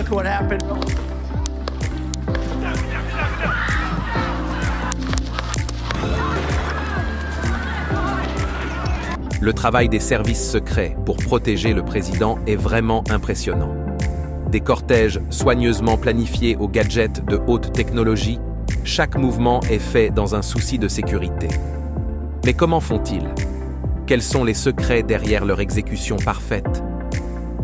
Look what happened. Le travail des services secrets pour protéger le président est vraiment impressionnant. Des cortèges soigneusement planifiés aux gadgets de haute technologie, chaque mouvement est fait dans un souci de sécurité. Mais comment font-ils? Quels sont les secrets derrière leur exécution parfaite?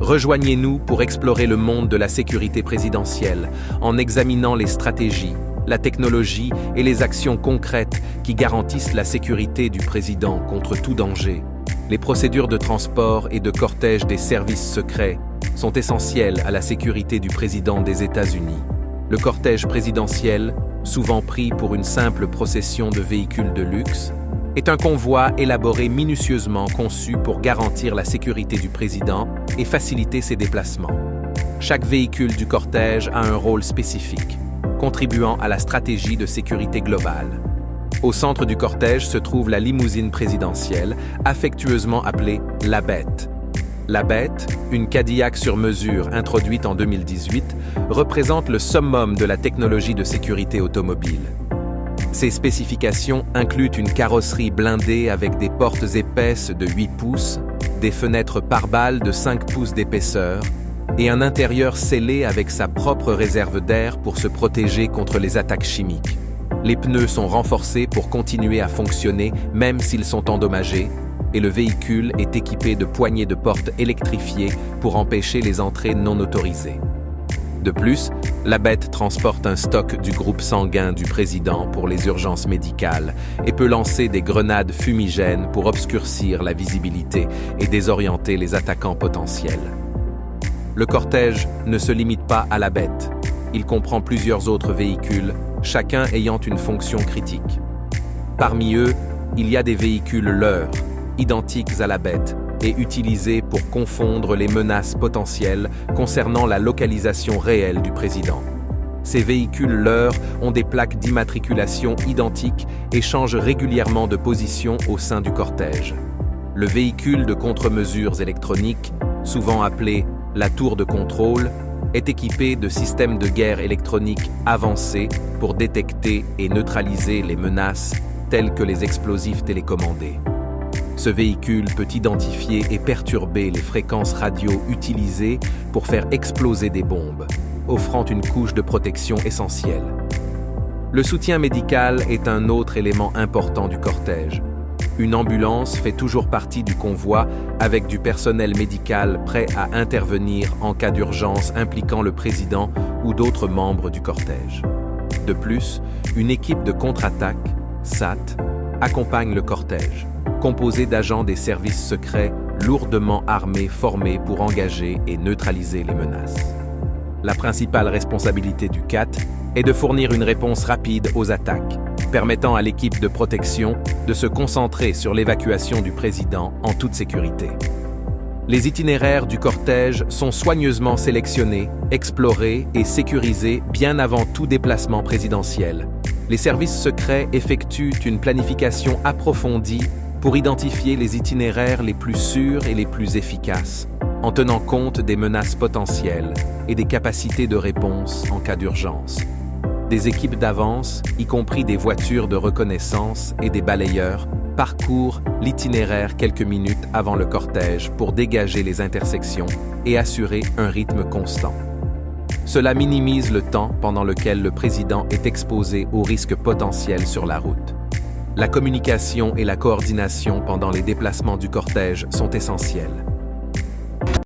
Rejoignez-nous pour explorer le monde de la sécurité présidentielle en examinant les stratégies, la technologie et les actions concrètes qui garantissent la sécurité du président contre tout danger. Les procédures de transport et de cortège des services secrets sont essentielles à la sécurité du président des États-Unis. Le cortège présidentiel, souvent pris pour une simple procession de véhicules de luxe, est un convoi élaboré minutieusement conçu pour garantir la sécurité du président et faciliter ses déplacements. Chaque véhicule du cortège a un rôle spécifique, contribuant à la stratégie de sécurité globale. Au centre du cortège se trouve la limousine présidentielle, affectueusement appelée la Bête. La Bête, une Cadillac sur mesure introduite en 2018, représente le summum de la technologie de sécurité automobile. Ses spécifications incluent une carrosserie blindée avec des portes épaisses de 8 pouces, des fenêtres pare-balles de 5 pouces d'épaisseur et un intérieur scellé avec sa propre réserve d'air pour se protéger contre les attaques chimiques. Les pneus sont renforcés pour continuer à fonctionner même s'ils sont endommagés, et le véhicule est équipé de poignées de porte électrifiées pour empêcher les entrées non autorisées. De plus, la Bête transporte un stock du groupe sanguin du président pour les urgences médicales et peut lancer des grenades fumigènes pour obscurcir la visibilité et désorienter les attaquants potentiels. Le cortège ne se limite pas à la Bête. Il comprend plusieurs autres véhicules, chacun ayant une fonction critique. Parmi eux, il y a des véhicules leurres, identiques à la Bête, et utilisés pour confondre les menaces potentielles concernant la localisation réelle du président. Ces véhicules leurres ont des plaques d'immatriculation identiques et changent régulièrement de position au sein du cortège. Le véhicule de contre-mesures électroniques, souvent appelé la tour de contrôle, est équipé de systèmes de guerre électronique avancés pour détecter et neutraliser les menaces telles que les explosifs télécommandés. Ce véhicule peut identifier et perturber les fréquences radio utilisées pour faire exploser des bombes, offrant une couche de protection essentielle. Le soutien médical est un autre élément important du cortège. Une ambulance fait toujours partie du convoi avec du personnel médical prêt à intervenir en cas d'urgence impliquant le président ou d'autres membres du cortège. De plus, une équipe de contre-attaque, SAT, accompagne le cortège, composée d'agents des services secrets lourdement armés formés pour engager et neutraliser les menaces. La principale responsabilité du CAT est de fournir une réponse rapide aux attaques, permettant à l'équipe de protection de se concentrer sur l'évacuation du président en toute sécurité. Les itinéraires du cortège sont soigneusement sélectionnés, explorés et sécurisés bien avant tout déplacement présidentiel. Les services secrets effectuent une planification approfondie pour identifier les itinéraires les plus sûrs et les plus efficaces, en tenant compte des menaces potentielles et des capacités de réponse en cas d'urgence. Des équipes d'avance, y compris des voitures de reconnaissance et des balayeurs, parcourent l'itinéraire quelques minutes avant le cortège pour dégager les intersections et assurer un rythme constant. Cela minimise le temps pendant lequel le président est exposé aux risques potentiels sur la route. La communication et la coordination pendant les déplacements du cortège sont essentielles.